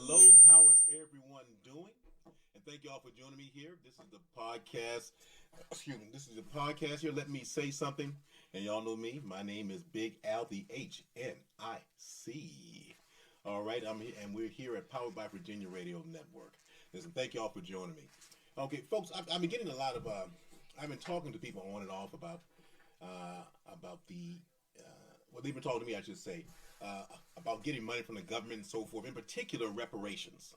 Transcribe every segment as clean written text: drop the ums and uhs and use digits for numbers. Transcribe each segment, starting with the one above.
Hello, how is everyone doing? And thank you all for joining me here. This is the podcast. Excuse me. This is the podcast here. Let me say something. And y'all know me. My name is Big Al, the H.N.I.C. All right, I'm here, and we're here at Powered by Virginia Radio Network. Listen, thank you all for joining me. Okay, folks, I've been getting a lot of. I've been talking to people on and off about the. Well, they've been talking to me, I should say, about getting money from the government and so forth, in particular reparations.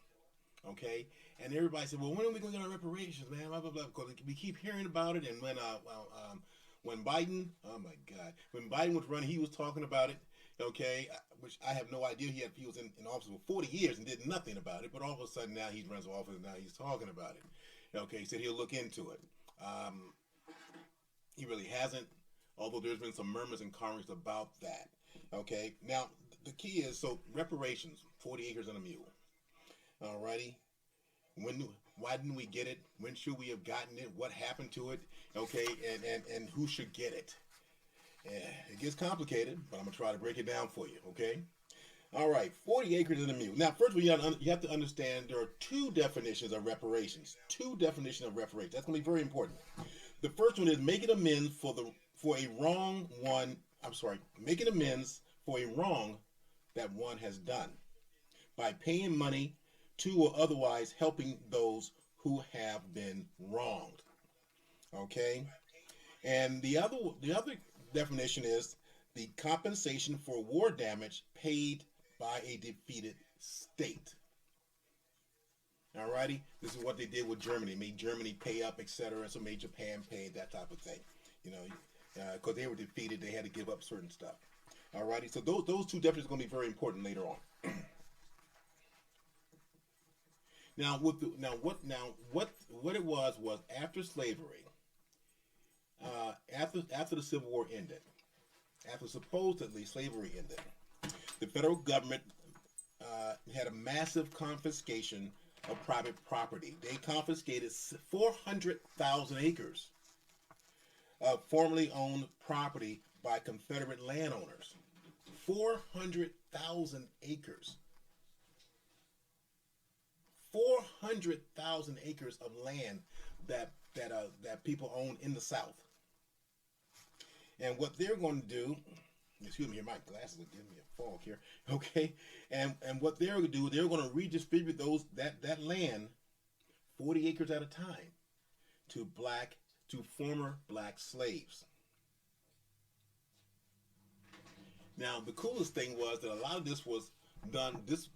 Okay, and everybody said, "Well, when are we going to get our reparations, man?" Blah blah blah. Because we keep hearing about it, and when Biden, oh my God, when Biden was running, he was talking about it. Okay, which I have no idea. He was in office for 40 years and did nothing about it. But all of a sudden now he runs for office and now he's talking about it. Okay, he said he'll look into it. He really hasn't. Although there's been some murmurs in Congress about that. Okay, now the key is, so reparations, 40 acres and a mule. Alrighty, why didn't we get it? When should we have gotten it? What happened to it? Okay, and who should get it? It gets complicated, but I'm gonna try to break it down for you. Okay. All right, 40 acres and a mule. Now, first of all, you have to understand there are two definitions of reparations. Two definitions of reparations. That's gonna be very important. The first one is making amends for a wrong one. I'm sorry, making amends for a wrong that one has done by paying money to or otherwise helping those who have been wronged. Okay, and the other definition is the compensation for war damage paid by a defeated state. Alrighty, this is what they did with Germany. Made Germany pay up, etc. So made Japan pay, that type of thing. You know, because they were defeated, they had to give up certain stuff. Alrighty, so those two definitions are going to be very important later on. What it was after slavery, after the Civil War ended, after supposedly slavery ended, the federal government had a massive confiscation of private property. They confiscated 400,000 acres of formerly owned property by Confederate landowners. 400,000 acres. 400,000 acres of land that people own in the South. And what they're going to do, excuse me, my glasses are giving me a fog here. Okay, and what they're going to do, they're going to redistribute that land, 40 acres at a time, to former black slaves. Now, the coolest thing was that a lot of this was done. This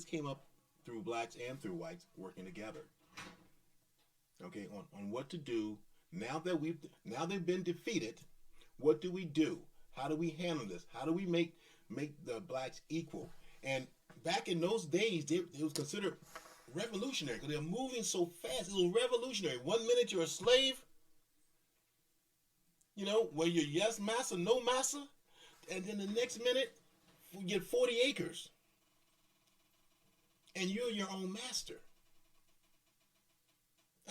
came up through blacks and through whites working together. Okay, on what to do now that they've been defeated. What do we do? How do we handle this? How do we make the blacks equal? And back in those days, it was considered revolutionary because they're moving so fast. It was revolutionary. 1 minute you're a slave, where you're yes massa, no massa, and then the next minute you get 40 acres, and you're your own master.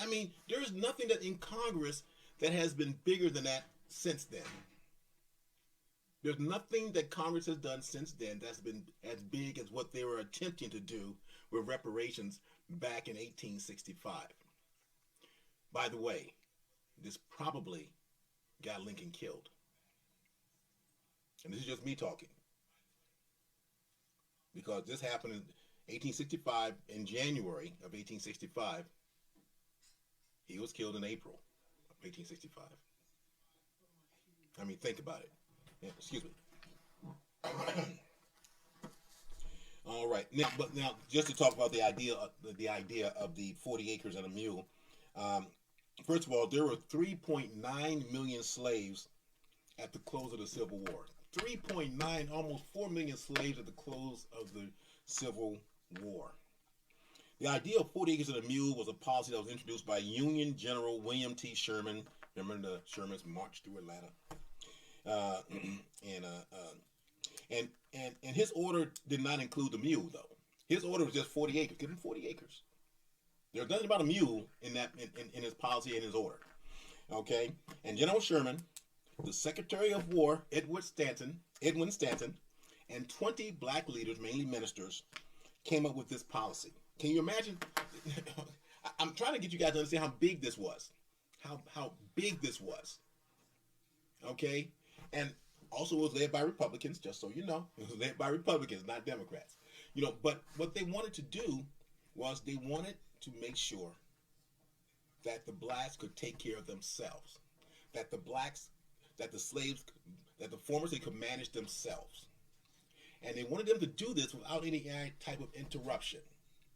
I mean, there's nothing that in Congress that has been bigger than that since then. There's nothing that Congress has done since then that's been as big as what they were attempting to do with reparations back in 1865. By the way, this probably got Lincoln killed. And this is just me talking. Because this happened in 1865, in January of 1865. He was killed in April of 1865. I mean, think about it. Yeah, excuse me. All right. Now, just to talk about the idea of the 40 acres and a mule. First of all, there were 3.9 million slaves at the close of the Civil War. 3.9, almost 4 million slaves at the close of the Civil War. The idea of 40 acres and a mule was a policy that was introduced by Union General William T. Sherman. Remember the Shermans marched through Atlanta? And his order did not include the mule, though. His order was just 40 acres. Give him 40 acres. There's nothing about a mule in his policy and his order. Okay? And General Sherman, the Secretary of War, Edwin Stanton, and 20 black leaders, mainly ministers, came up with this policy. Can you imagine? I'm trying to get you guys to understand how big this was. How big this was. Okay? And also it was led by Republicans, just so you know. It was led by Republicans, not Democrats. But what they wanted to do was they wanted to make sure that the blacks could take care of themselves. That the slaves, that the former slaves could manage themselves. And they wanted them to do this without any type of interruption.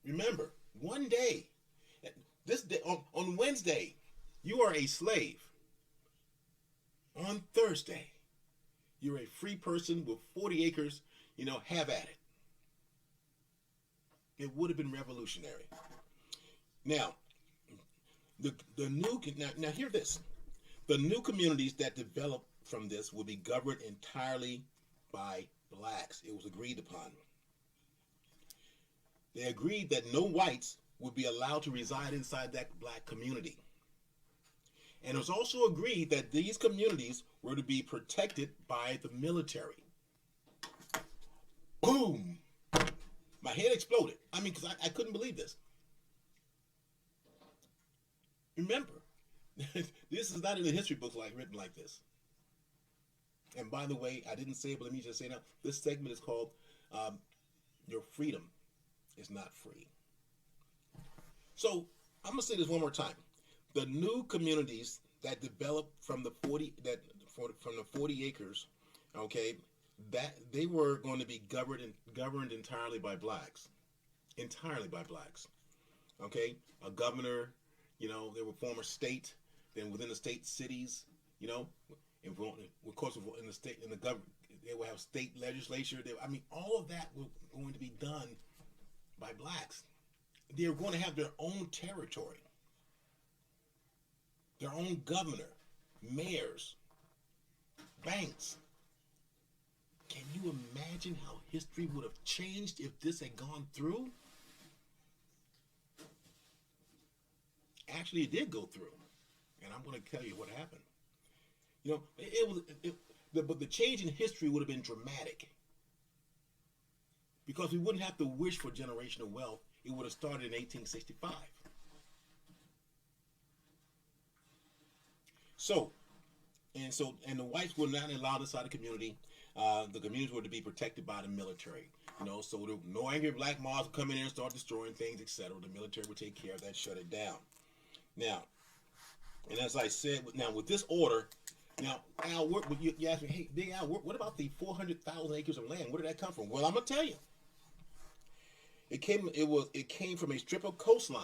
Remember, one day, this day, on Wednesday, you are a slave. On Thursday, you're a free person with 40 acres, have at it. It would have been revolutionary. Now, now hear this. The new communities that develop from this will be governed entirely by blacks. It was agreed upon. They agreed that no whites would be allowed to reside inside that black community. And it was also agreed that these communities were to be protected by the military. Boom! My head exploded. Because I couldn't believe this. Remember, this is not in the history books written like this. And by the way, I didn't say it, but let me just say now, this segment is called Your Freedom is Not Free. So, I'm going to say this one more time. The new communities that developed from the 40 acres, okay, that they were going to be governed entirely by blacks. Entirely by blacks. Okay? A governor, they were former state, then within the state cities, of course, in the state, in the government, they will have state legislature. All of that was going to be done by blacks. They were going to have their own territory, their own governor, mayors, banks. Can you imagine how history would have changed if this had gone through? Actually, it did go through, and I'm going to tell you what happened. But the change in history would have been dramatic because we wouldn't have to wish for generational wealth. It would have started in 1865. And the whites were not allowed inside the community. The communities were to be protected by the military. So no angry black mobs would come in there and start destroying things, etc. The military would take care of that, shut it down. Now, and as I said, now with this order, now Al, you asked me, hey, Big Al, what about the 400,000 acres of land? Where did that come from? Well, I'm gonna tell you. It came from a strip of coastline.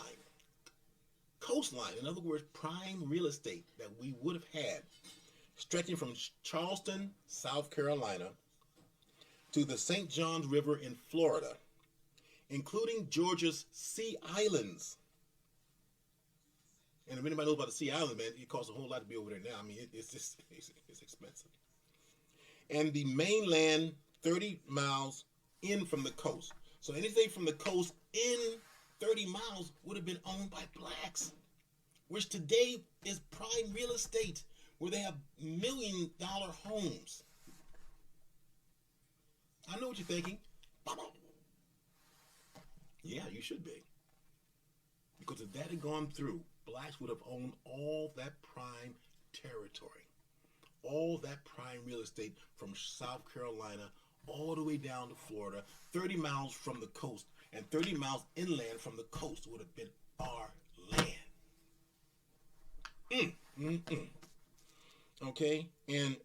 Coastline, in other words, prime real estate that we would have had, stretching from Charleston, South Carolina, to the St. Johns River in Florida, including Georgia's Sea Islands. And if anybody knows about the Sea Islands, man, it costs a whole lot to be over there now. It's expensive. And the mainland 30 miles in from the coast. So anything from the coast in 30 miles would have been owned by blacks, which today is prime real estate, where they have $1 million homes. I know what you're thinking. Yeah, you should be. Because if that had gone through, blacks would have owned all that prime territory, all that prime real estate from South Carolina all the way down to Florida, 30 miles from the coast, and 30 miles inland from the coast would have been our land. Okay, and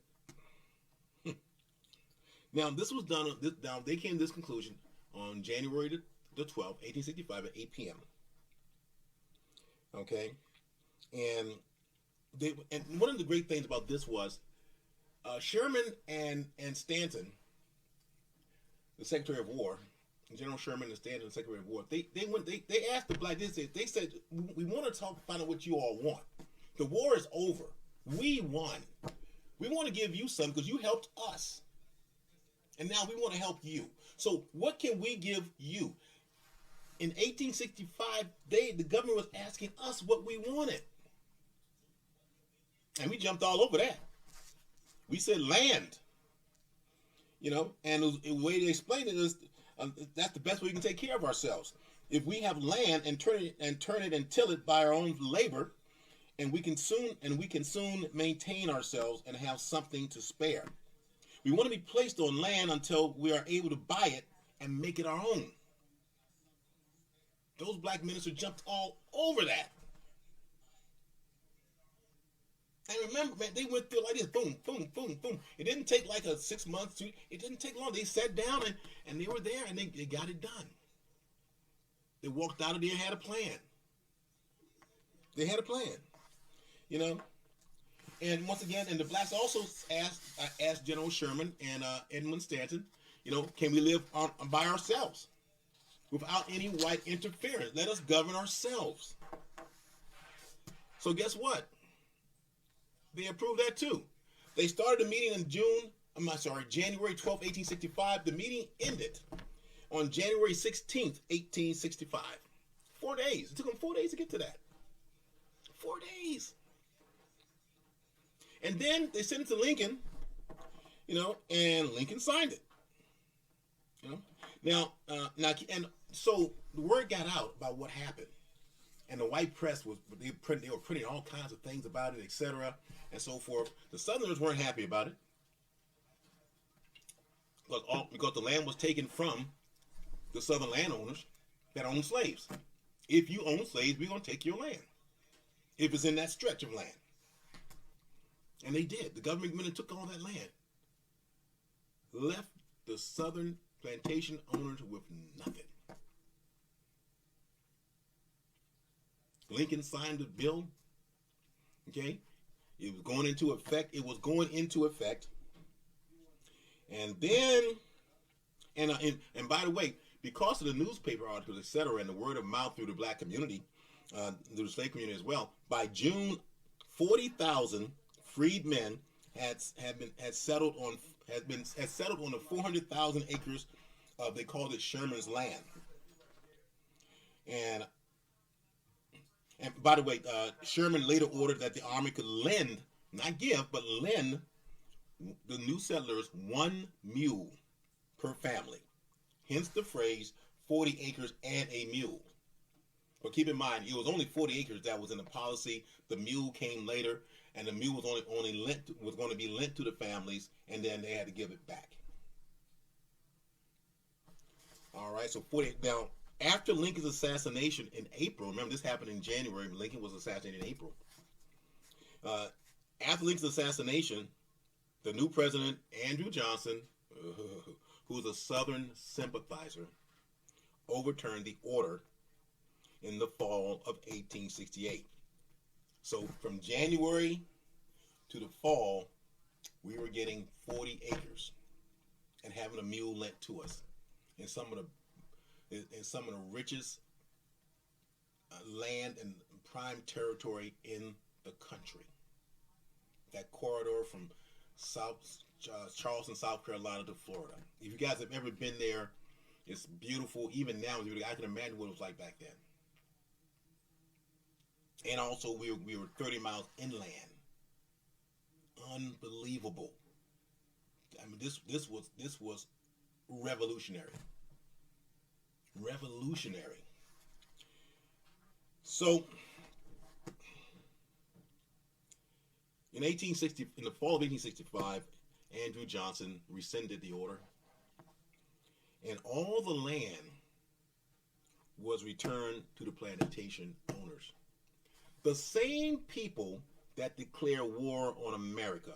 now this was done. Now they came to this conclusion on January the 12th, 1865 at 8 p.m. Okay, and one of the great things about this was Sherman and Stanton, the Secretary of War, General Sherman and Stanton, the Secretary of War, they asked the black. They said, we want to find out what you all want. The war is over. We won. We want to give you something because you helped us, and now we want to help you. So what can we give you? In 1865, the government was asking us what we wanted. And we jumped all over that. We said land. And the way they explain it is that's the best way we can take care of ourselves. If we have land and turn it and till it by our own labor, and we can soon maintain ourselves and have something to spare. We want to be placed on land until we are able to buy it and make it our own. Those black ministers jumped all over that. And remember, man, they went through like this, boom, boom, boom, boom. It didn't take like 6 months. It didn't take long. They sat down and they were there and they got it done. They walked out of there and had a plan. They had a plan, And once again, and the blacks also asked General Sherman and Edmund Stanton, can we live by ourselves without any white interference? Let us govern ourselves. So guess what? They approved that too. They started the meeting in January 12th, 1865. The meeting ended on January 16th, 1865. 4 days. It took them 4 days to get to that. 4 days. And then they sent it to Lincoln, and Lincoln signed it. Now, and so the word got out about what happened. And the white press they were printing all kinds of things about it, etc., and so forth. The Southerners weren't happy about it because the land was taken from the Southern landowners that owned slaves. If you own slaves, we're going to take your land if it's in that stretch of land. And they did. The government went and took all that land, left the Southern plantation owners with nothing. Lincoln signed the bill. Okay, it was going into effect. And then, and by the way, because of the newspaper articles, etc., and the word of mouth through the black community, through the slave community as well, by June, 40,000 freedmen had settled on the 400,000 acres of, they called it Sherman's land. And by the way, Sherman later ordered that the army could lend, not give, but lend the new settlers 1 mule per family. Hence the phrase 40 acres and a mule. But keep in mind, it was only 40 acres that was in the policy. The mule came later, and the mule was was going to be lent to the families, and then they had to give it back. All right, so 40. Now, after Lincoln's assassination in April, remember this happened in January, Lincoln was assassinated in April. After Lincoln's assassination, the new president, Andrew Johnson, who was a Southern sympathizer, overturned the order in the fall of 1868. So from January to the fall, we were getting 40 acres and having a mule lent to us in some of the richest land and prime territory in the country. That corridor from Charleston, South Carolina to Florida. If you guys have ever been there, it's beautiful. Even now, I can imagine what it was like back then. And also, we were 30 miles inland. Unbelievable. I mean, this was revolutionary. Revolutionary. So, in the fall of 1865, Andrew Johnson rescinded the order, and all the land was returned to the plantation owners. The same people that declared war on America.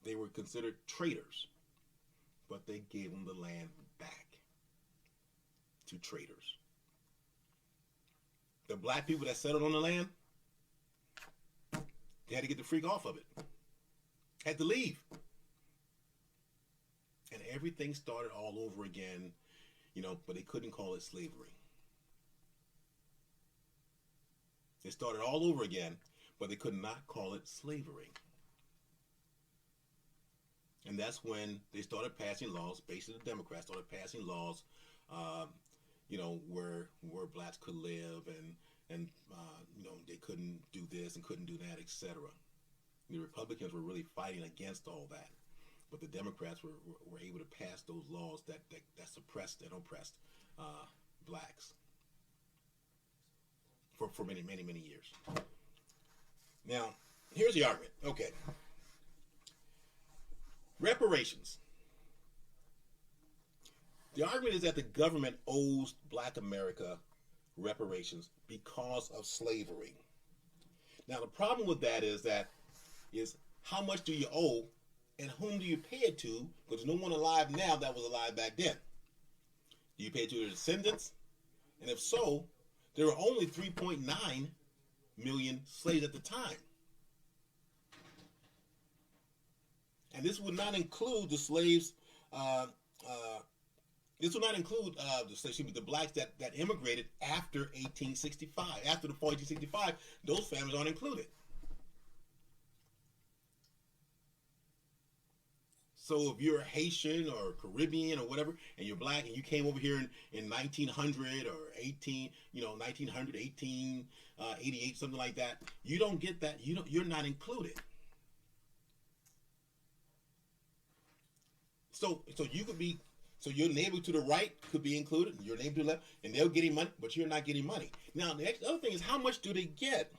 They were considered traitors, but they gave them the land back to traitors. The black people that settled on the land, they had to get the freak off of it. Had to leave. And everything started all over again, but they couldn't call it slavery. It started all over again, but they could not call it slavery. And that's when they started passing laws. Basically, the Democrats started passing laws, where blacks could live and they couldn't do this and couldn't do that, etc. The Republicans were really fighting against all that. but the Democrats were able to pass those laws that suppressed and oppressed blacks for many, many, many years. Now, here's the argument. Okay. Reparations. The argument is that the government owes Black America reparations because of slavery. Now, the problem with that is how much do you owe and whom do you pay it to? Because there's no one alive now that was alive back then. Do you pay it to your descendants? And if so, there were only 3.9 million slaves at the time. And this would not include the slaves. This would not include the blacks that immigrated after 1865. After the fall of 1865, those families aren't included. So if you're Haitian or Caribbean or whatever, and you're black and you came over here in 1900 or 1888, something like that, you don't get that. You're not included. So you could be. So your neighbor to the right could be included, your neighbor to the left, and they're getting money, but you're not getting money. Now, the other thing is, how much do they get?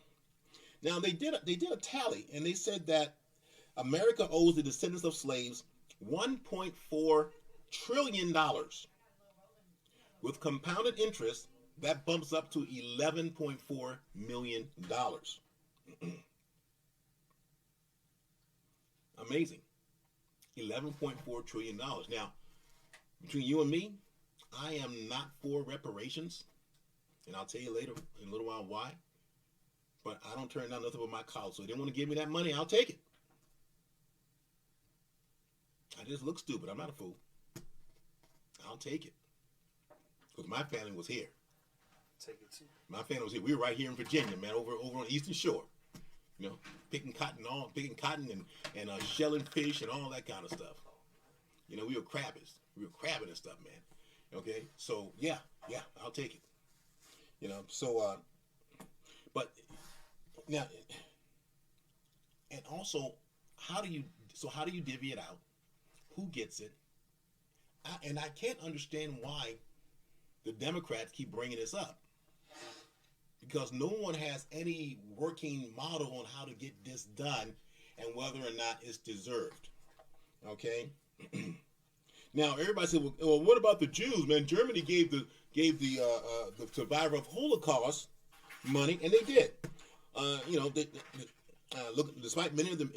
Now, they did a tally, and they said that America owes the descendants of slaves $1.4 trillion. With compounded interest, that bumps up to $11.4 million. Amazing. $11.4 trillion. Now, between you and me, I am not for reparations, and I'll tell you later in a little while why. But I don't turn down nothing but my collar. So if they want to give me that money, I'll take it. I just look stupid. I'm not a fool. I'll take it. Because my family was here. Take it too. My family was here. We were right here in Virginia, man, over on the Eastern Shore. You know, picking cotton and shelling fish and all that kind of stuff. You know, we were crabbers. We were crabbing and stuff, man. Okay, so yeah, I'll take it. You know, so but now, and also, how do you divvy it out? Who gets it? And I can't understand why the Democrats keep bringing this up, because no one has any working model on how to get this done and whether or not it's deserved. Okay. Now everybody said, well, what about the Jews, man? Germany gave the survivor of Holocaust money, and they did. Look, despite many of the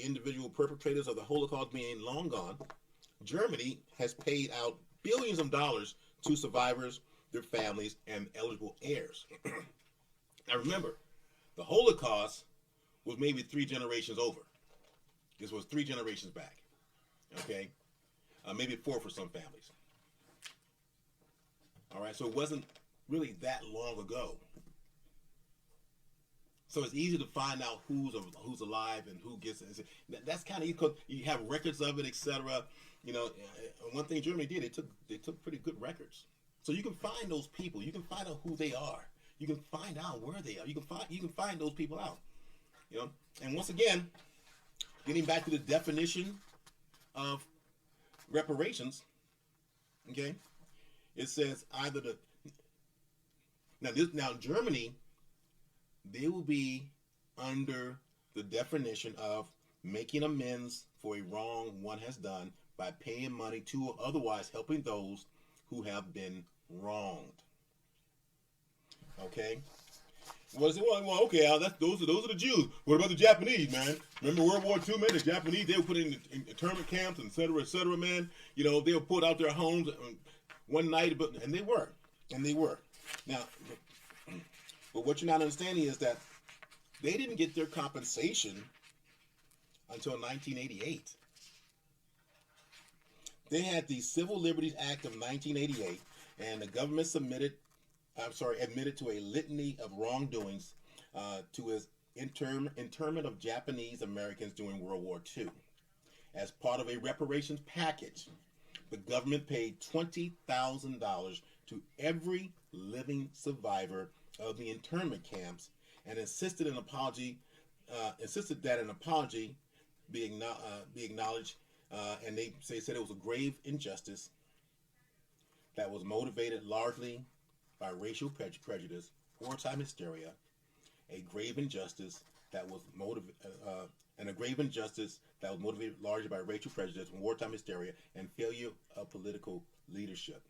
individual perpetrators of the Holocaust being long gone, Germany has paid out billions of dollars to survivors, their families, and eligible heirs. Now remember, the Holocaust was maybe 3 generations over. This was 3 generations back. Okay? Maybe 4 for some families. All right, so it wasn't really that long ago. So it's easy to find out who's alive and who gets it. That's kind of easy because you have records of it, etc. You know, one thing Germany did, they took pretty good records. So you can find those people. You can find out who they are. You can find out where they are. You can find those people out. You know, and once again, getting back to the definition of reparations, okay, it says either now Germany, they will be under the definition of making amends for a wrong one has done by paying money to or otherwise helping those who have been wronged. Okay. Well, okay, those are the Jews. What about the Japanese, man? Remember World War II, man? The Japanese, they were put in internment camps, et cetera, man. You know, they were put out their homes one night, and they were. Now, but what you're not understanding is that they didn't get their compensation until 1988. They had the Civil Liberties Act of 1988, and the government admitted to a litany of wrongdoings to his internment of Japanese Americans during World War II. As part of a reparations package, the government paid $20,000 to every living survivor of the internment camps and insisted that an apology be acknowledged, and they said it was a grave injustice that was motivated largely by racial prejudice, wartime hysteria, a grave injustice that was and a grave injustice that was motivated largely by racial prejudice, wartime hysteria, and failure of political leadership.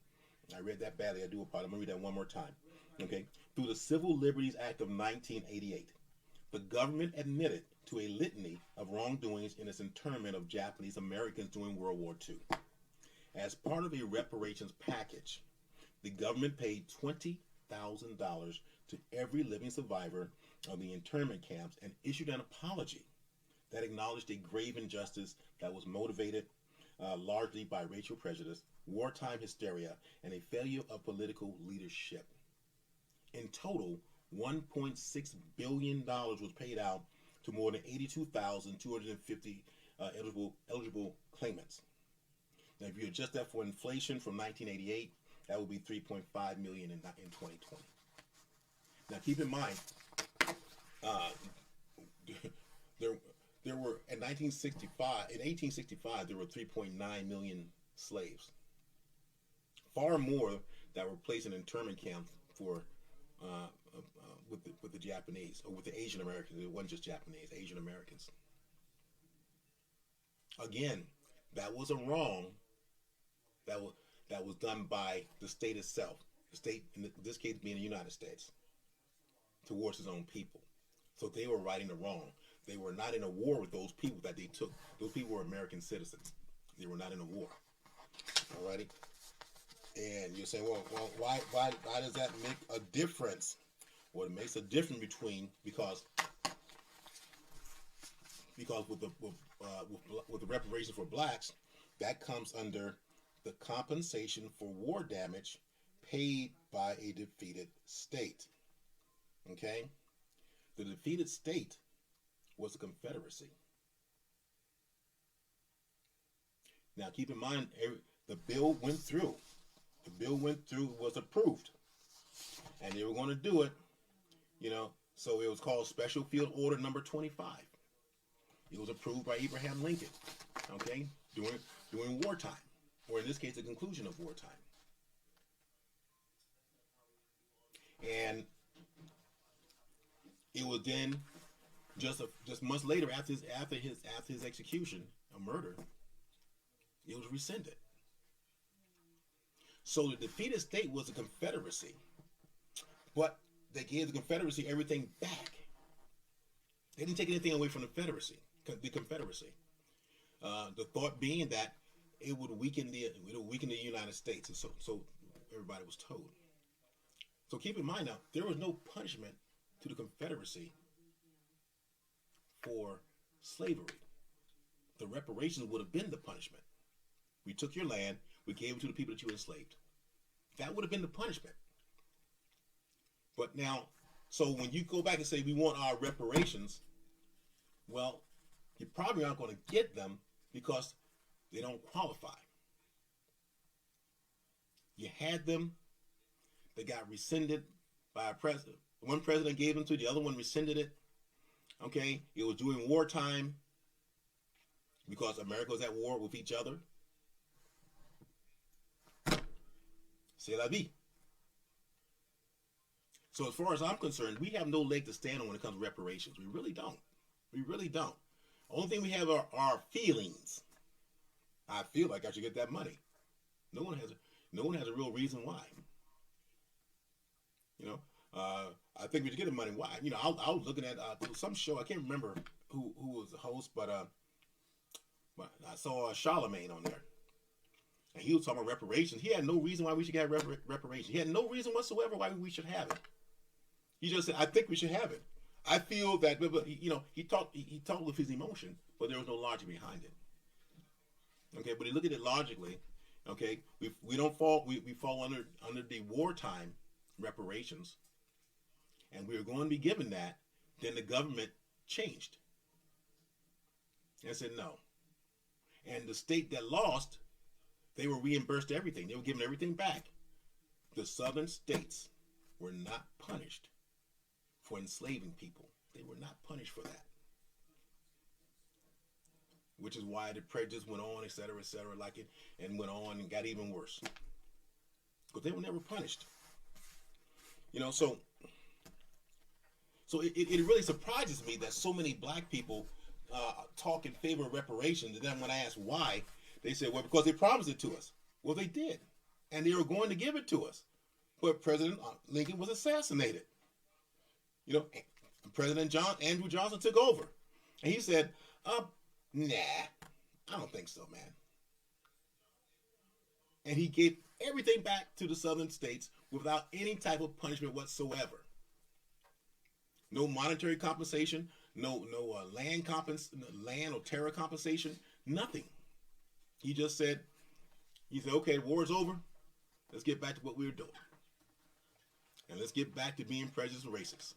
I read that badly. I do apologize. I'm going to read that one more time. Okay. Through the Civil Liberties Act of 1988, the government admitted to a litany of wrongdoings in its internment of Japanese Americans during World War II. As part of a reparations package, the government paid $20,000 to every living survivor of the internment camps and issued an apology that acknowledged a grave injustice that was motivated largely by racial prejudice, wartime hysteria, and a failure of political leadership. In total, $1.6 billion was paid out to more than 82,250 eligible claimants. Now, if you adjust that for inflation from 1988, that would be $3.5 million in 2020. Now, keep in mind, there were in 1865 there were 3.9 million slaves. Far more that were placed in internment camps for with the Japanese, or with the Asian Americans. It wasn't just Japanese, Asian Americans. Again, that was a wrong that was done by the state itself. The state, in this case being the United States, towards its own people. So they were righting the wrong. They were not in a war with those people that they took. Those people were American citizens. They were not in a war. Alrighty? And you're saying, well, why does that make a difference? Well, it makes a difference because with the reparations for blacks, that comes under the compensation for war damage paid by a defeated state. Okay? The defeated state was the Confederacy. Now, keep in mind, the bill went through. The bill went through, was approved. And they were going to do it, so it was called Special Field Order number 25. It was approved by Abraham Lincoln, okay, during wartime, or in this case, the conclusion of wartime. And it was then just months later, after his execution, a murder, it was rescinded. So the defeated state was the Confederacy, but they gave the Confederacy everything back. They didn't take anything away from the Confederacy. The thought being that it would weaken the United States, and so everybody was told. So keep in mind now, there was no punishment to the Confederacy for slavery. The reparations would have been the punishment. We took your land, we gave it to the people that you enslaved. That would have been the punishment. But now, so when you go back and say we want our reparations, well, you probably aren't going to get them because they don't qualify. You had them, they got rescinded by a president. One president gave them to, the other one rescinded it. Okay, it was during wartime because America was at war with each other. C'est la vie. So as far as I'm concerned, we have no leg to stand on when it comes to reparations. We really don't. We really don't. Only thing we have are our feelings. I feel like I should get that money. No one has a real reason why. I think we should get the money. Why? I was looking at some show. I can't remember who was the host, but I saw Charlemagne on there, and he was talking about reparations. He had no reason why we should get reparations. He had no reason whatsoever why we should have it. He just said, "I think we should have it." I feel that, he talked with his emotion, but there was no logic behind it. Okay, but you look at it logically. Okay, we don't fall. We fall under the wartime reparations, and we were going to be given that. Then the government changed and said no, and the state that lost, they were reimbursed everything. They were given everything back. The southern states were not punished for enslaving people. They were not punished for that. which is why the prejudice went on, et cetera, like it, and went on and got even worse. Because they were never punished. You know, so it really surprises me that so many black people talk in favor of reparations, and then when I ask why, they say, well, because they promised it to us. Well, they did, and they were going to give it to us, but President Lincoln was assassinated. You know, President Andrew Johnson took over, and he said, nah, I don't think so, man. And he gave everything back to the southern states without any type of punishment whatsoever. No monetary compensation, no land or terror compensation, nothing. He just said, okay, the war's over. Let's get back to what we were doing. And let's get back to being prejudiced and racist.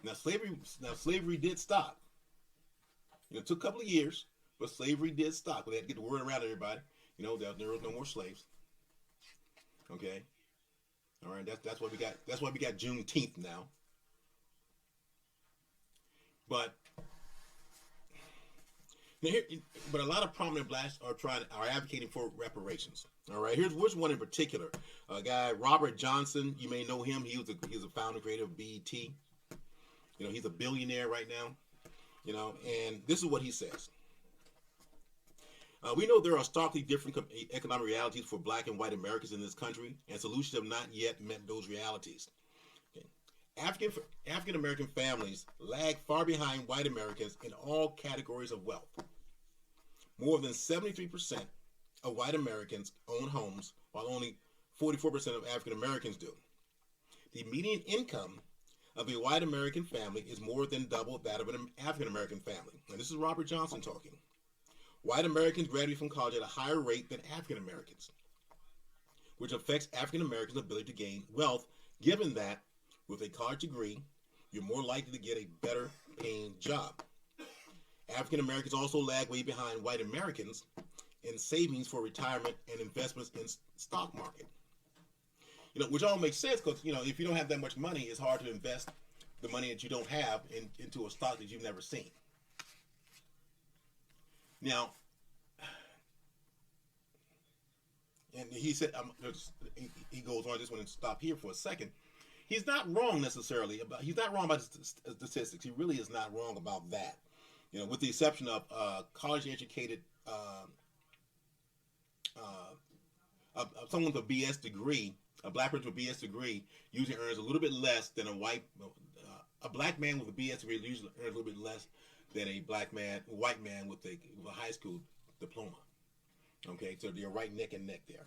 Now slavery did stop. You know, it took a couple of years, but slavery did stop. They had to get the word around everybody. You know, there was no more slaves. Okay. All right, that's why we got Juneteenth now. But a lot of prominent blacks are advocating for reparations. All right, here's one in particular. A guy, Robert Johnson. You may know him. He was a founder creator of BET. You know, he's a billionaire right now. You know, and this is what he says. We know there are starkly different economic realities for black and white Americans in this country, and solutions have not yet met those realities. African American families lag far behind white Americans in all categories of wealth. More than 73% of white Americans own homes, while only 44% of African Americans do. The median income of a white American family is more than double that of an African American family. And this is Robert Johnson talking. White Americans graduate from college at a higher rate than African Americans, which affects African Americans' ability to gain wealth, given that with a college degree, you're more likely to get a better paying job. African Americans also lag way behind white Americans in savings for retirement and investments in stock market. You know, which all makes sense because, you know, if you don't have that much money, it's hard to invest the money that you don't have into a stock that you've never seen. Now, and he said, he goes on, I just want to stop here for a second. He's not wrong necessarily he's not wrong about statistics. He really is not wrong about that. You know, with the exception of college educated, someone with a BS degree, a black person with a BS degree usually earns a little bit less than a black man with a BS degree usually earns a little bit less than a white man with a high school diploma. Okay, so they're right neck and neck there.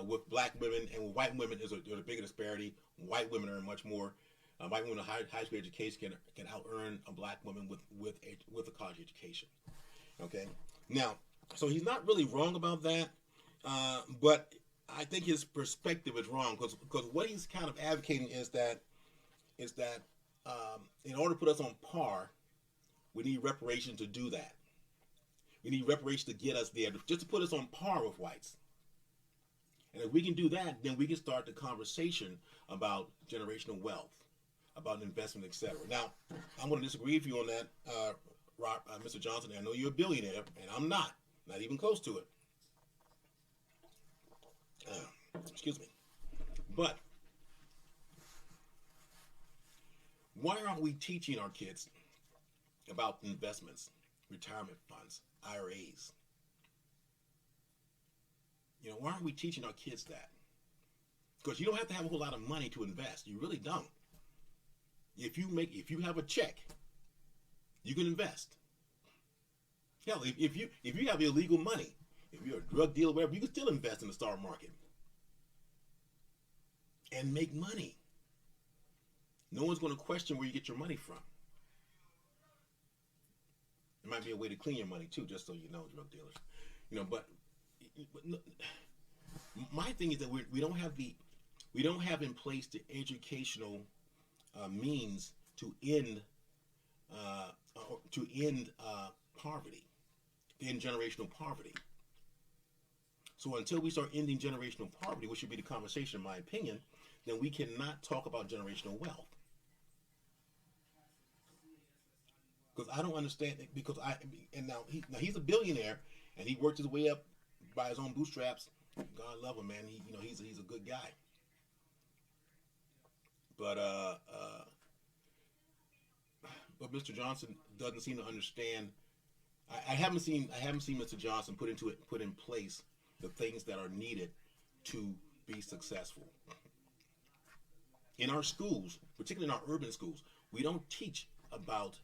With black women and with white women, there's a bigger disparity. White women earn much more. White women with a high school education can out earn a black woman with a college education. Okay, now, so he's not really wrong about that, but I think his perspective is wrong because what he's kind of advocating is that in order to put us on par, we need reparations to do that. We need reparations to get us there, just to put us on par with whites. And if we can do that, then we can start the conversation about generational wealth, about investment, etc. Now, I'm going to disagree with you on that, Mr. Johnson. I know you're a billionaire, and I'm not even close to it. Excuse me. But why aren't we teaching our kids about investments, retirement funds, IRAs? You know, why aren't we teaching our kids that? Because you don't have to have a whole lot of money to invest. You really don't. If you have a check, you can invest. Hell, if you have illegal money, if you're a drug dealer, whatever, you can still invest in the stock market and make money. No one's going to question where you get your money from. It might be a way to clean your money too, just so you know, drug dealers. You know, but my thing is that we don't have in place the educational means to end poverty, to end generational poverty. So until we start ending generational poverty, which should be the conversation, in my opinion, then we cannot talk about generational wealth. because I don't understand it. Because he's a billionaire, and he worked his way up by his own bootstraps. God love him, man. He's a good guy. But but Mr. Johnson doesn't seem to understand. I haven't seen Mr. Johnson put in place the things that are needed to be successful. In our schools, particularly in our urban schools, we don't teach about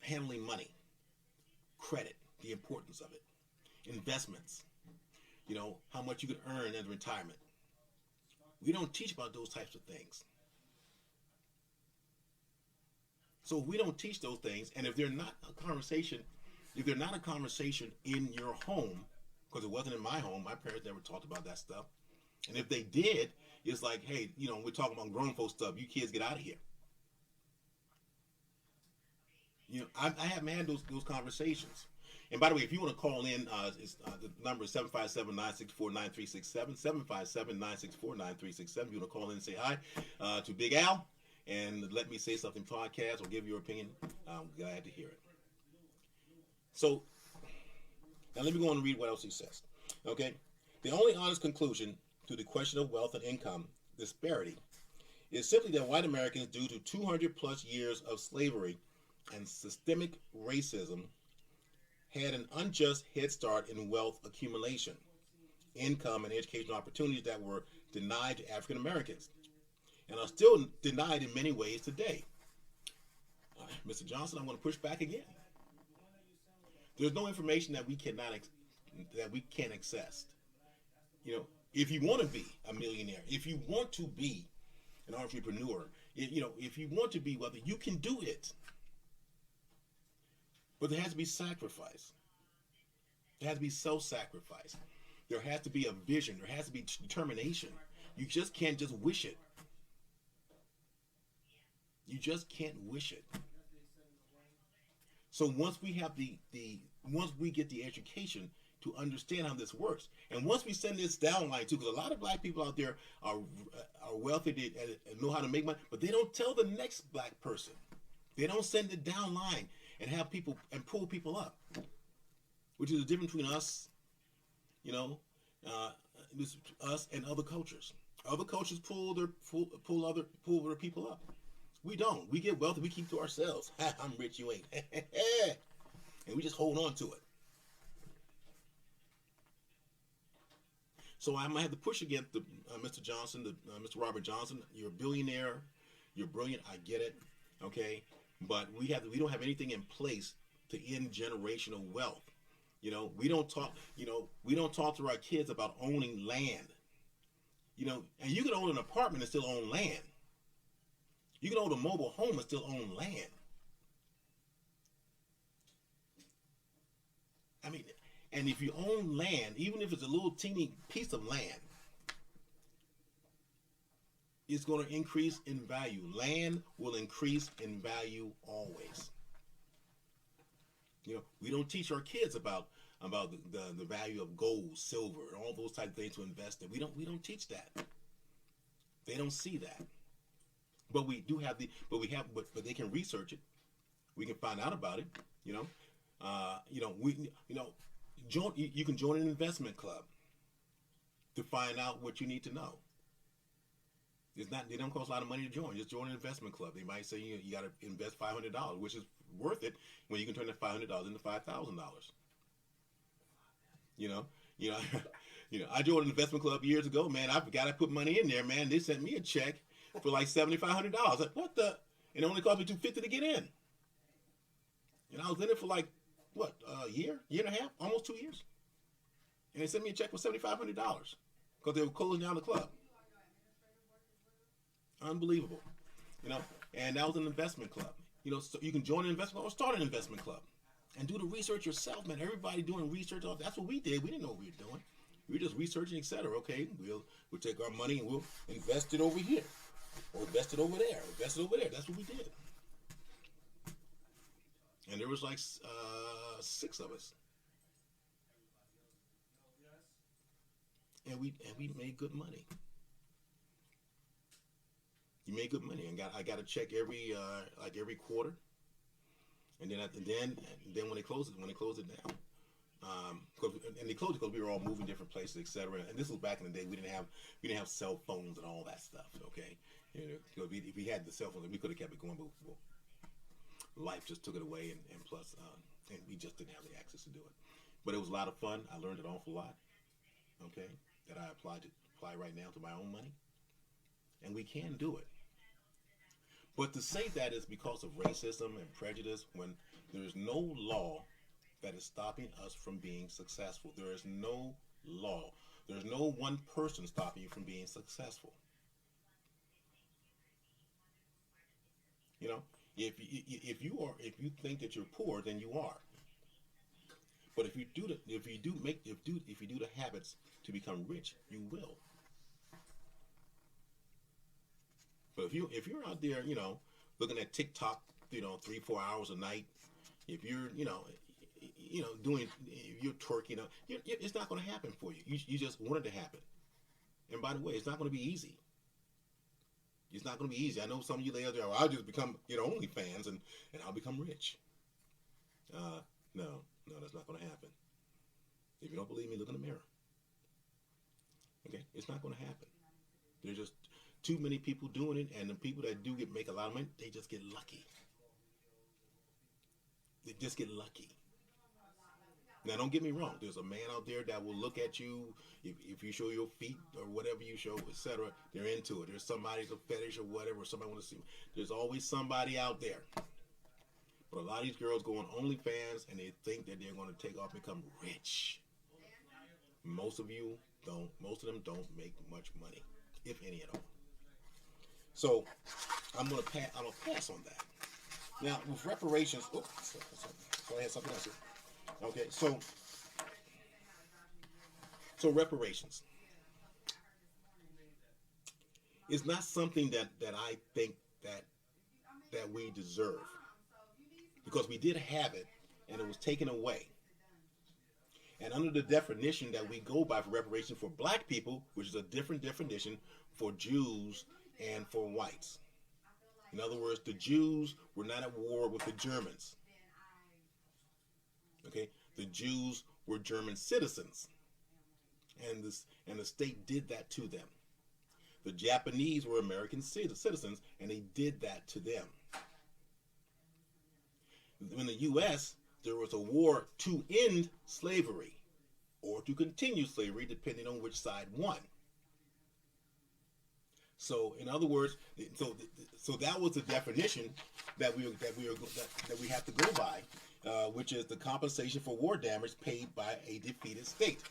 handling money, credit, the importance of it, investments, how much you could earn in retirement. We don't teach about those types of things. So if we don't teach those things, and if they're not a conversation in your home, because it wasn't in my home, my parents never talked about that stuff. And if they did, it's like, hey, we're talking about grown folks stuff. You kids get out of here. I haven't had those conversations. And by the way, if you want to call in, the number is 757-964-9367, 757-964-9367. You want to call in and say hi to Big Al and Let Me Say Something Podcast, or give your opinion. I'm glad to hear it. So, now let me go on and read what else he says. Okay? The only honest conclusion to the question of wealth and income disparity is simply that white Americans, due to 200 plus years of slavery and systemic racism, had an unjust head start in wealth accumulation, income, and educational opportunities that were denied to African Americans, and are still denied in many ways today. Mr. Johnson, I'm going to push back again. There's no information that we can't access. If you want to be a millionaire, if you want to be an entrepreneur, if you want to be wealthy, you can do it. But there has to be sacrifice. There has to be self-sacrifice. There has to be a vision. There has to be determination. You just can't just wish it. You just can't wish it. So once we have once we get the education to understand how this works, and once we send this down line too, because a lot of black people out there are wealthy and know how to make money, but they don't tell the next black person. They don't send it down line and have people and pull people up, which is the difference between us, us and other cultures. Other cultures pull other people up. We don't. We get wealthy. We keep to ourselves. I'm rich. You ain't. And we just hold on to it. So I might have to push against Mr. Johnson, Mr. Robert Johnson. You're a billionaire. You're brilliant. I get it. Okay. But we don't have anything in place to end generational wealth. We don't talk to our kids about owning land. And you can own an apartment and still own land. You can own a mobile home and still own land. I mean, and if you own land, even if it's a little teeny piece of land, it's going to increase in value. Land will increase in value always. We don't teach our kids about the value of gold, silver, and all those type of things to invest in. We don't teach that. They don't see that. But we do have but they can research it. We can find out about it. You can join an investment club to find out what you need to know. They don't cost a lot of money to join. Just join an investment club. They might say you got to invest $500, which is worth it when you can turn that $500 into $5,000. I joined an investment club years ago, man. I forgot I put money in there, man. They sent me a check for like $7,500. Like, what the? And it only cost me $250 to get in. And I was in it for like, what, a year and a half, almost 2 years. And they sent me a check for $7,500 because they were closing down the club. Unbelievable. And that was an investment club. So you can join an investment club or start an investment club and do the research yourself, man. Everybody doing research. That's what we did. We didn't know what we were doing. We were just researching, etc. Okay, we'll take our money and we'll invest it over here. Or invest it over there. Invest it over there. That's what we did. And there was like 6 of us. And we made good money. You made good money, and I got a check every quarter, And then when they closed it down, and they closed it because we were all moving different places, etc. And this was back in the day. We didn't have cell phones and all that stuff. Okay, if we had the cell phones, we could have kept it going, but life just took it away, and plus, and we just didn't have the access to do it. But it was a lot of fun. I learned an awful lot. Okay, that I apply right now to my own money, and we can do it. But to say that is because of racism and prejudice when there is no law that is stopping us from being successful. There is no law. There's no one person stopping you from being successful. You know, if you think that you're poor, then you are. But if you do the habits to become rich, you will. But if you're out there, looking at TikTok, 3-4 hours a night, if you're doing, if you're twerking, it's not going to happen for you. You just want it to happen. And by the way, it's not going to be easy. It's not going to be easy. I know some of you lay out there, I'll just become, OnlyFans and I'll become rich. No, that's not going to happen. If you don't believe me, look in the mirror. Okay, it's not going to happen. There's just too many people doing it, and the people that do make a lot of money, they just get lucky. They just get lucky. Now, don't get me wrong. There's a man out there that will look at you if you show your feet or whatever you show, etc. They're into it. There's somebody's a fetish or whatever. Somebody wants to see. There's always somebody out there. But a lot of these girls go on OnlyFans and they think that they're going to take off and become rich. Most of them don't make much money, if any at all. So I'm gonna pass on that. Now with reparations, I had something else here. Okay, so reparations is not something that I think that we deserve, because we did have it and it was taken away. And under the definition that we go by for reparations for black people, which is a different definition for Jews and for whites. In other words, the Jews were not at war with the Germans. Okay, the Jews were German citizens, and the state did that to them. The Japanese were American citizens, and they did that to them. In the U.S., there was a war to end slavery or to continue slavery, depending on which side won. So, in other words, so that was the definition that we have to go by, which is the compensation for war damage paid by a defeated state.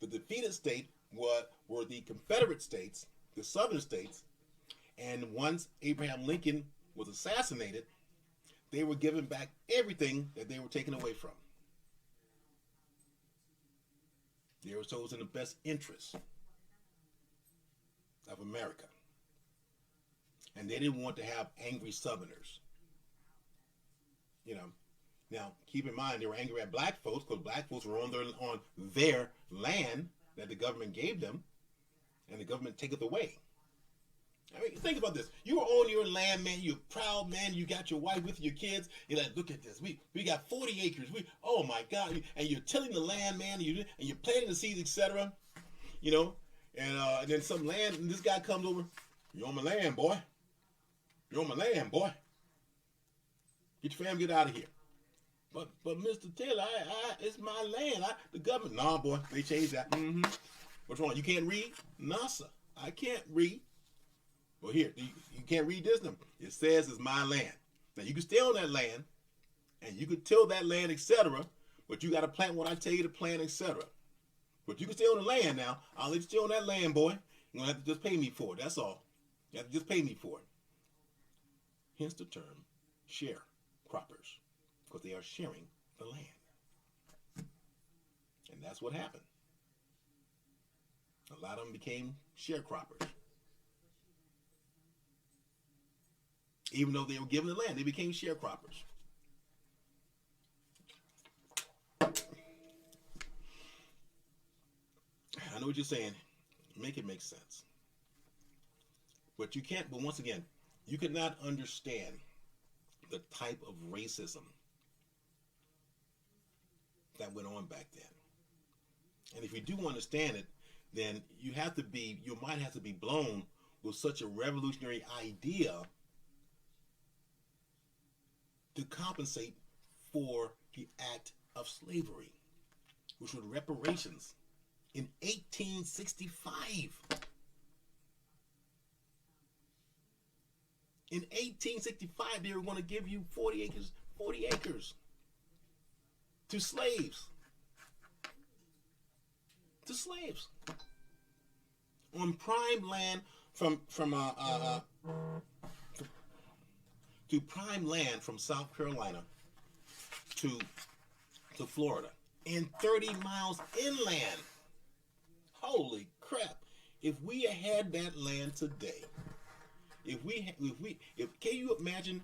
The defeated state were the Confederate states, the Southern states, and once Abraham Lincoln was assassinated, they were given back everything that they were taken away from. They were told in the best interest of America. And they didn't want to have angry Southerners. Now, keep in mind, they were angry at black folks because black folks were on their land that the government gave them, and the government take it away. I mean, think about this. You are on your land, man. You're proud, man. You got your wife with your kids. You're like, look at this. We got 40 acres. Oh my God. And you're tilling the land, man. And you're planting the seeds, etc. And then some land, and this guy comes over. You're on my land, boy. You're on my land, boy. Get your family, get out of here. But Mr. Taylor, it's my land. The government, nah, boy, they changed that. What's wrong? You can't read? Nah, sir. I can't read. Well, here, you can't read this number. It says it's my land. Now, you can stay on that land, and you can till that land, etc., but you got to plant what I tell you to plant, etc. But you can stay on the land now. I'll let you stay on that land, boy. You're going to have to just pay me for it. That's all. You have to just pay me for it. Hence the term sharecroppers, because they are sharing the land. And that's what happened. A lot of them became sharecroppers. Even though they were given the land, they became sharecroppers. I know what you're saying. Make it make sense. But you can't, but once again, you cannot understand the type of racism that went on back then. And if you do understand it, then your mind has to be blown with such a revolutionary idea to compensate for the act of slavery, which was reparations in 1865. In 1865, they were going to give you 40 acres to slaves. To slaves. On prime land to prime land from South Carolina to Florida, and 30 miles inland. Holy crap! If we had that land today, can you imagine?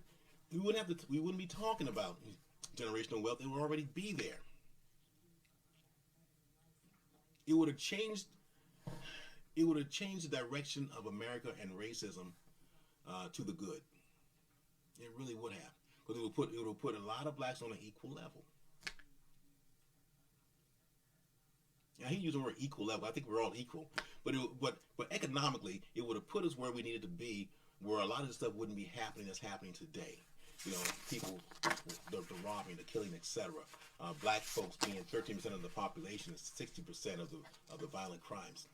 We wouldn't be talking about generational wealth. It would already be there. It would have changed. It would have changed the direction of America and racism to the good. It really would have, because it would put a lot of blacks on an equal level. Now he used the word equal level. I think we're all equal, but economically, it would have put us where we needed to be, where a lot of the stuff wouldn't be happening that's happening today. You know, people, the robbing, the killing, etc. Black folks being 13% of the population, is 60% of the violent crimes.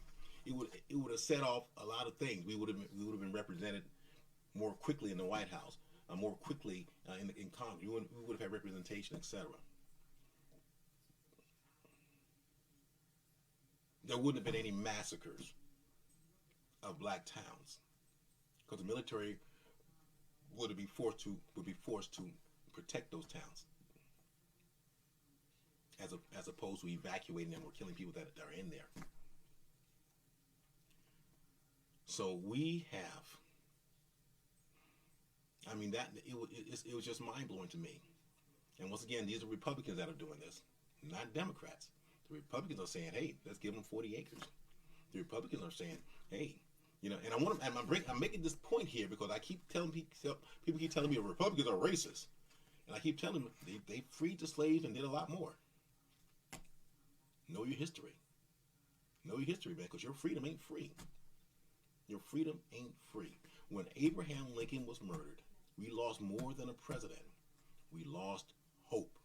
It would have set off a lot of things. We would have been represented more quickly in the White House, more quickly in Congress. We would have had representation, etc. There wouldn't have been any massacres of black towns, because the military would be forced to protect those towns, as opposed to evacuating them or killing people that are in there. So we have. I mean, it was just mind blowing to me. And once again, these are Republicans that are doing this, not Democrats. The Republicans are saying, "Hey, let's give them 40 acres." The Republicans are saying, "Hey, you know," and I'm making this point here because I keep telling people keep telling me Republicans are racist, and I keep telling them they freed the slaves and did a lot more. Know your history. Know your history, man, because your freedom ain't free. Your freedom ain't free. When Abraham Lincoln was murdered, we lost more than a president. We lost hope.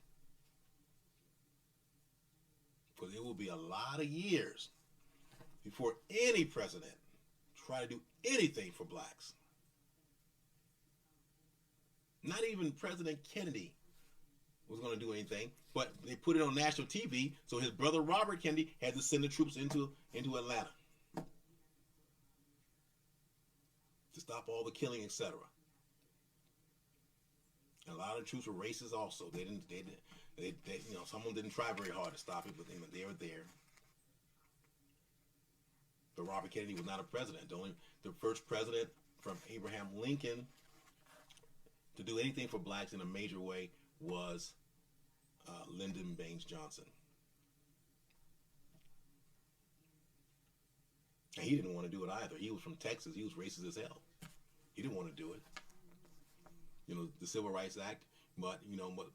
Because it will be a lot of years before any president try to do anything for blacks. Not even President Kennedy was going to do anything, but they put it on national TV, so his brother Robert Kennedy had to send the troops into Atlanta to stop all the killing, etc. And a lot of the troops were racist also. They some of them didn't try very hard to stop it, but they were there. But Robert Kennedy was not a president. The first president from Abraham Lincoln to do anything for blacks in a major way was Lyndon Baines Johnson. And he didn't want to do it either. He was from Texas. He was racist as hell. He didn't want to do it. You know, the Civil Rights Act, but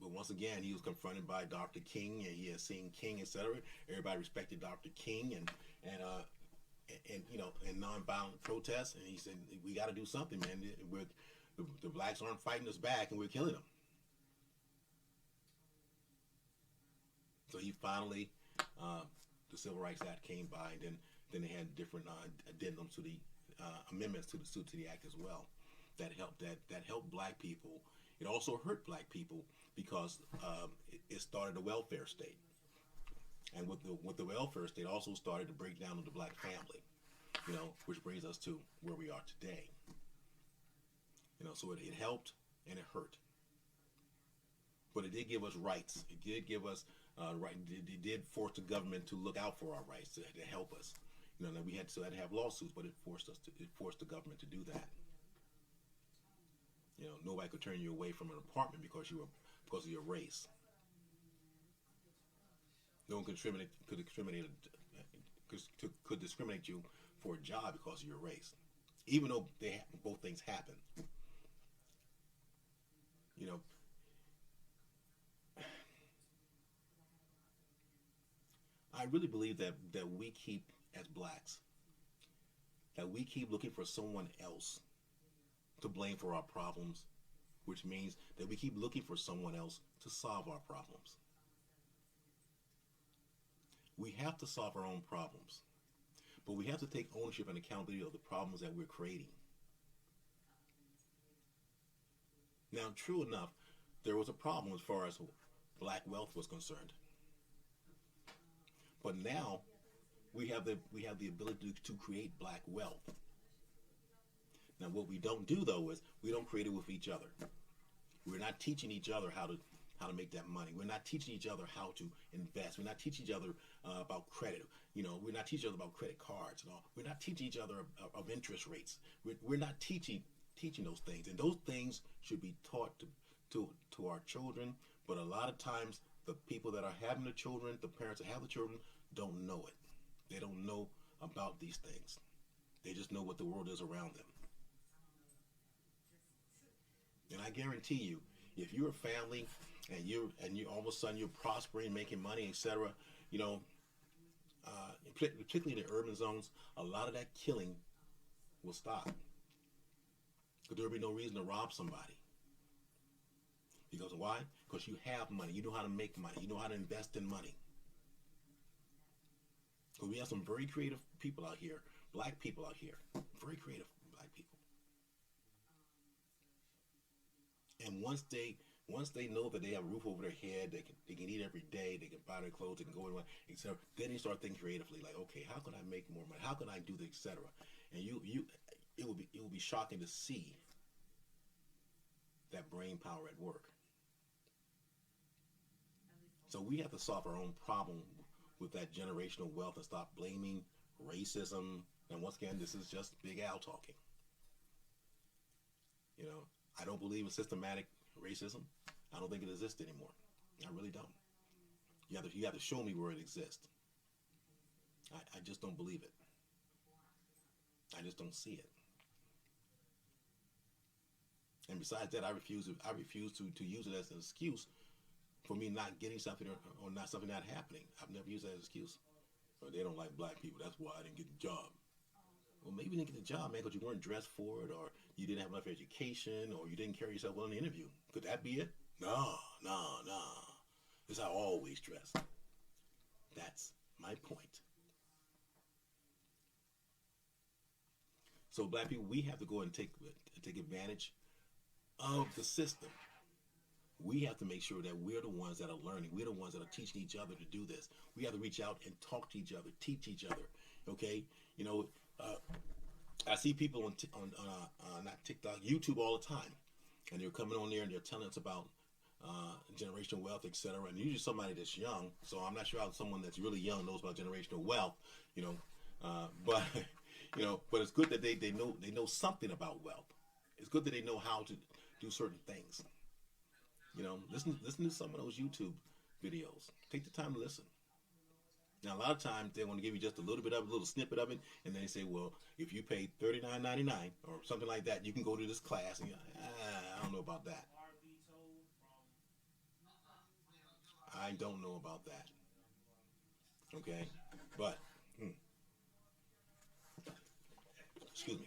once again, he was confronted by Dr. King, and he had seen King, etc. Everybody respected Dr. King and nonviolent protests, and he said, "We got to do something, man. The blacks aren't fighting us back, and we're killing them." So he finally, the Civil Rights Act came by, and then they had different addendums to the amendments to the act as well that helped black people. It also hurt black people because it started a welfare state, and with the welfare state also started to break down the black family, which brings us to where we are today. So it helped and it hurt, but it did give us rights. It did give us right. It did force the government to look out for our rights to help us. That we had to have lawsuits, but it forced the government to do that. Nobody could turn you away from an apartment because of your race. No one could discriminate you for a job because of your race, even though both things happen. I really believe that we keep, as blacks, that we keep looking for someone else to blame for our problems, which means that we keep looking for someone else to solve our problems. We have to solve our own problems, but we have to take ownership and accountability of the problems that we're creating. Now, true enough, there was a problem as far as black wealth was concerned. But now we have the ability to create black wealth. Now, what we don't do though is we don't create it with each other. We're not teaching each other how to make that money. We're not teaching each other how to invest. We're not teaching each other about credit. We're not teaching each other about credit cards and all. We're not teaching each other of interest rates. We're not teaching those things, and those things should be taught to our children. But a lot of times, the people that are having the children, the parents that have the children, don't know it. They don't know about these things. They just know what the world is around them. And I guarantee you, if you're a family and you all of a sudden you're prospering, making money, etc., you know, particularly in the urban zones, a lot of that killing will stop. Because there will be no reason to rob somebody. Because why? Because you have money. You know how to make money. You know how to invest in money. Because we have some very creative people out here, black people out here, very creative black people. And once they know that they have a roof over their head, they can eat every day, they can buy their clothes, they can go anywhere, etc. Then they start thinking creatively, like, okay, how can I make more money? How can I do this, etc. And it will be shocking to see that brain power at work. So we have to solve our own problem with that generational wealth and stop blaming racism. And once again, this is just Big Al talking. I don't believe in systematic racism. I don't think it exists anymore. I really don't. You have to show me where it exists. I just don't believe it. I just don't see it. And besides that, I refuse to use it as an excuse for me not getting something or not something not happening. I've never used that as an excuse. Or they don't like black people. That's why I didn't get the job. Well, maybe you didn't get the job, man, because you weren't dressed for it, or you didn't have enough education, or you didn't carry yourself well in the interview. Could that be it? No. This is how I always dress. That's my point. So black people, we have to go and take advantage of the system. We have to make sure that we're the ones that are learning. We're the ones that are teaching each other to do this. We have to reach out and talk to each other, teach each other. Okay, I see people on not TikTok, YouTube all the time, and they're coming on there and they're telling us about generational wealth, etc. And usually somebody that's young. So I'm not sure how someone that's really young knows about generational wealth. But but it's good that they know something about wealth. It's good that they know how to do certain things. Listen to some of those YouTube videos. Take the time to listen. Now, a lot of times they want to give you just a little snippet of it, and then they say, well, if you pay $39.99 or something like that, you can go to this class. And I don't know about that. I don't know about that. Okay, but excuse me.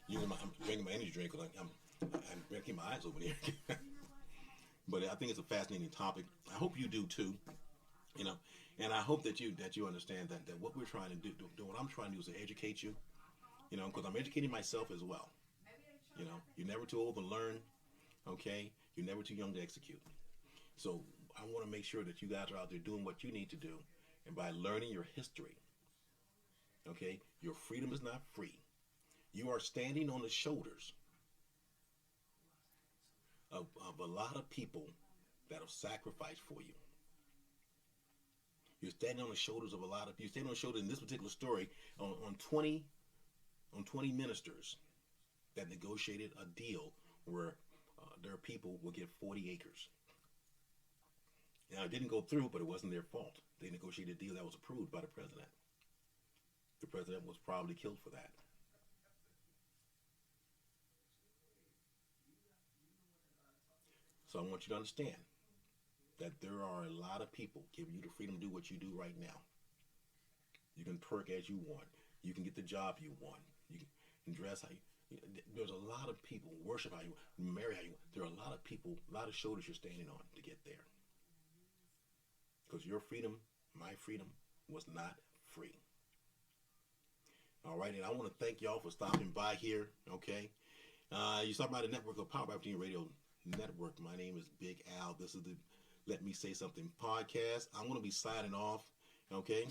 I'm drinking my energy drink because I'm drinking my eyes over here. But I think it's a fascinating topic. I hope you do too. And I hope that you understand that what we're trying to do, what I'm trying to do is to educate you. Because I'm educating myself as well. You're never too old to learn. Okay, you're never too young to execute. So I want to make sure that you guys are out there doing what you need to do, and by learning your history. Okay, your freedom is not free. You are standing on the shoulders of a lot of people that have sacrificed for you. You're standing on the shoulders of a lot of people. You're standing on the shoulders in this particular story on 20 ministers that negotiated a deal where their people will get 40 acres. Now, it didn't go through, but it wasn't their fault. They negotiated a deal that was approved by the president. The president was probably killed for that. So I want you to understand that there are a lot of people giving you the freedom to do what you do right now. You can twerk as you want. You can get the job you want. You can dress how you. There's a lot of people worship how you marry how you. There are a lot of people, a lot of shoulders you're standing on to get there. Because your freedom, my freedom, was not free. All right, and I want to thank y'all for stopping by here. Okay, you stopped by the network of Power by Virginia Radio Network. My name is Big Al. This is the Let Me Say Something podcast. I'm going to be signing off. Okay,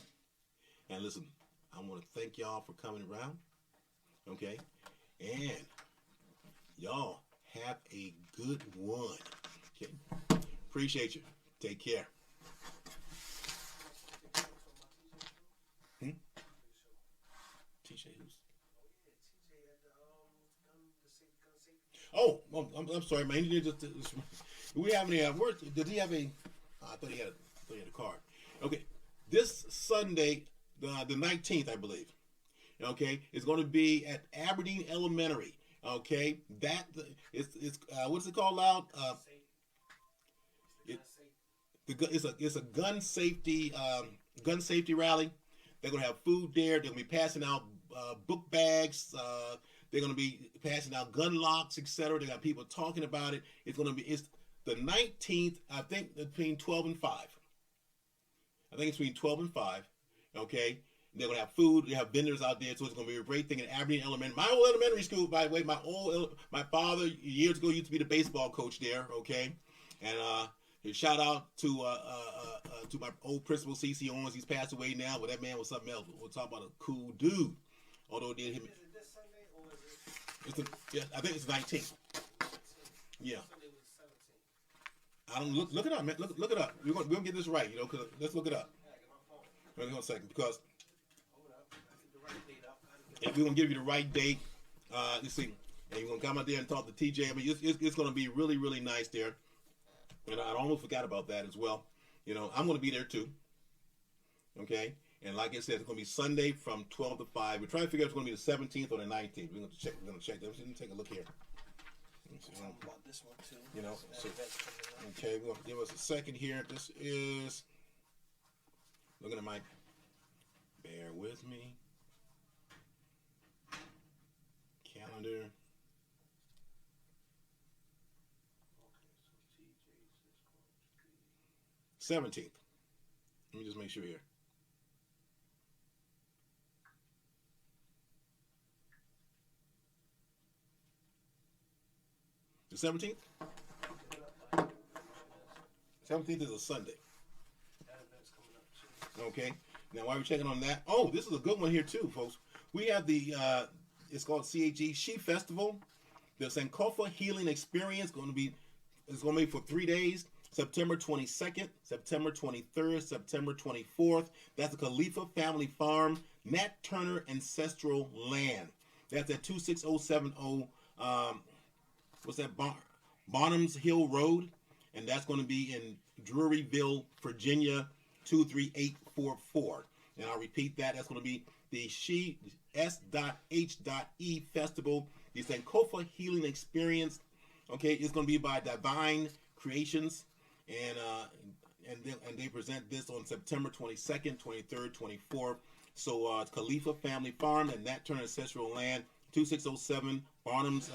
and listen, I want to thank y'all for coming around. Okay, and y'all have a good one. Okay, appreciate you. Take care. TJ who's? Oh, I'm sorry, man. We have any words? Did he have a? I thought he had a card. Okay, this Sunday, the 19th, I believe. Okay, it's going to be at Aberdeen Elementary. Okay, that it's what's it called out? It's a gun safety rally. They're going to have food there. They're going to be passing out book bags. They're going to be passing out gun locks, etc. They got people talking about it. It's the 19th, I think, between 12 and 5. I think it's between 12 and 5. Okay. They're going to have food. They have vendors out there. So it's going to be a great thing in Aberdeen Elementary. My old elementary school, by the way, my father years ago used to be the baseball coach there. Okay. And shout out to my old principal, C.C. Owens. He's passed away now, but that man was something else. We're talking about a cool dude. Although it did him. Is it this Sunday or is it? I think it's 19th. Yeah. Sunday was 17th. I don't look it up, man. Look it up. We're gonna get this right, Cause let's look it up. Wait a second, because if we're gonna give you the right date, you see, and you're gonna come out there and talk to TJ. I mean, it's gonna be really, really nice there. And I almost forgot about that as well. I'm going to be there too. Okay? And like I said, it's going to be Sunday from 12 to 5. We're trying to figure out if it's going to be the 17th or the 19th. We're going to check. Let me take a look here. About this one too. So, okay, we're going to give us a second here. This is, looking at my, bear with me. Calendar. 17th. Let me just make sure here. The 17th? 17th is a Sunday. Okay. Now, while we're checking on that, this is a good one here too, folks. We have the, it's called CHE She Festival. The Sankofa Healing Experience it's going to be for 3 days. September 22nd, September 23rd, September 24th. That's the Khalifa Family Farm, Nat Turner Ancestral Land. That's at 26070, Bonhams Hill Road. And that's going to be in Druryville, Virginia, 23844. And I'll repeat that. That's going to be the S.H.E Festival, the Sankofa Healing Experience. Okay, it's going to be by Divine Creations. And they present this on September 22nd, 23rd, 24th. So it's Khalifa Family Farm and Nat Turner Ancestral Land, 2607 Barnum's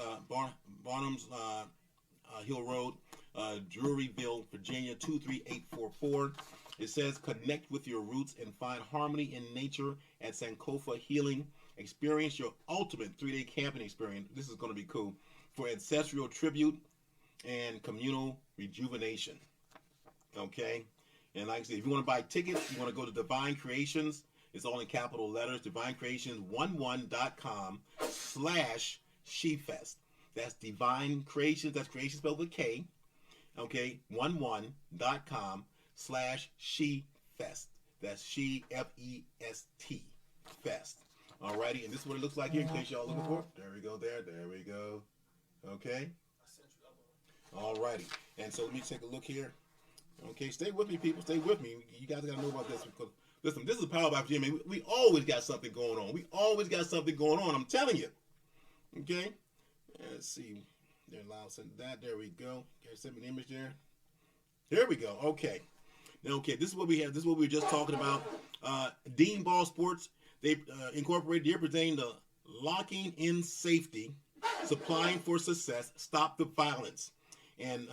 Hill Road, Druryville, Virginia, 23844. It says, connect with your roots and find harmony in nature at Sankofa Healing. Experience your ultimate 3-day camping experience. This is going to be cool for ancestral tribute and communal rejuvenation. Okay, and like I said, if you want to buy tickets, you want to go to Divine Creations. It's all in capital letters. DivineCreations11.com/SheFest. That's Divine Creations. That's creation spelled with K. Okay, 11.com/SheFest. That's She F-E-S-T Fest. Alrighty, and this is what it looks like here in case y'all looking for it. There we go. There we go. Okay. Alrighty, and so let me take a look here. Okay, stay with me, people. Stay with me. You guys got to know about this because, listen, this is Power by Virginia. We always got something going on. We always got something going on. I'm telling you. Okay? Let's see. They're allowed to send that. There we go. Okay, send me an image there. Here we go. Okay. Now, okay, this is what we have. This is what we were just talking about. Dean Ball Sports, they incorporated, they're presenting the locking in safety, supplying for success, stop the violence. And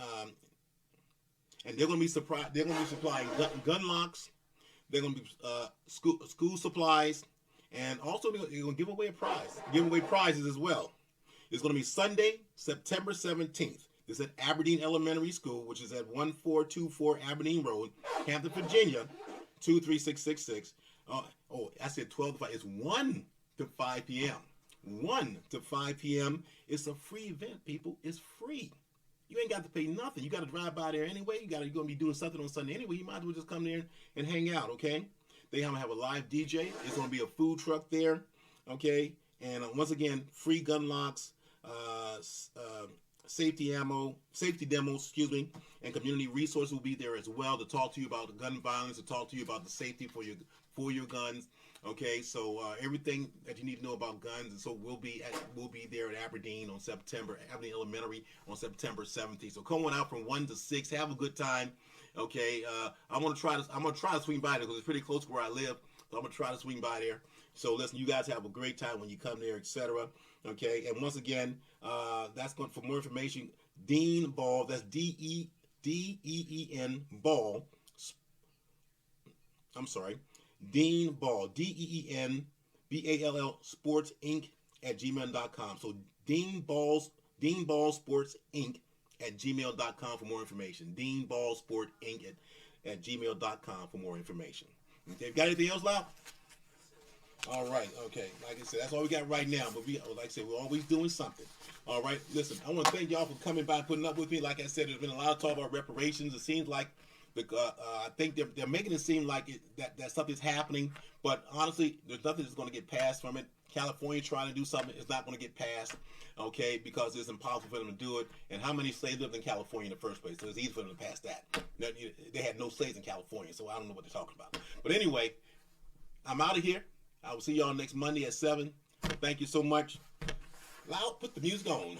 they're going to be surprised. They're going to be supplying gun locks. They're going to be school supplies, and also they're going to give away prizes as well. It's going to be Sunday, September 17th. This is at Aberdeen Elementary School, which is at 1424 Aberdeen Road, Hampton, Virginia, 23666. I said 12 to 5. It's 1 to 5 p.m. 1 to 5 p.m. It's a free event, people. It's free. You ain't got to pay nothing. You got to drive by there anyway. You're going to be doing something on Sunday anyway. You might as well just come there and hang out, okay? They have a live DJ. It's going to be a food truck there, okay? And once again, free gun locks, safety demos, and community resources will be there as well to talk to you about gun violence, to talk to you about the safety for your guns. Okay, so everything that you need to know about guns, and so we'll be there at Aberdeen Elementary on September 17th. So come on out from 1 to 6, have a good time. Okay, I'm gonna try to swing by there because it's pretty close to where I live. So I'm gonna try to swing by there. So listen, you guys have a great time when you come there, etc. Okay, and once again, that's going for more information. Dean Ball, that's DEEN Ball. I'm sorry. Dean Ball, DEEN Sports Inc. at gmail.com. So Dean Ball Sports Inc. at gmail.com for more information. Dean Ball Sport Inc. at gmail.com for more information. Okay, got anything else, Lau? All right, okay. Like I said, that's all we got right now. But like I said, we're always doing something. All right, listen, I want to thank y'all for coming by and putting up with me. Like I said, there's been a lot of talk about reparations. It seems like I think they're making it seem like that something's happening, but honestly, there's nothing that's going to get passed from it. California trying to do something, it's not going to get passed, okay, because it's impossible for them to do it. And how many slaves lived in California in the first place? So it's easy for them to pass that. They had no slaves in California, so I don't know what they're talking about. But anyway, I'm out of here. I will see y'all next Monday at 7. Thank you so much. Loud, put the music on.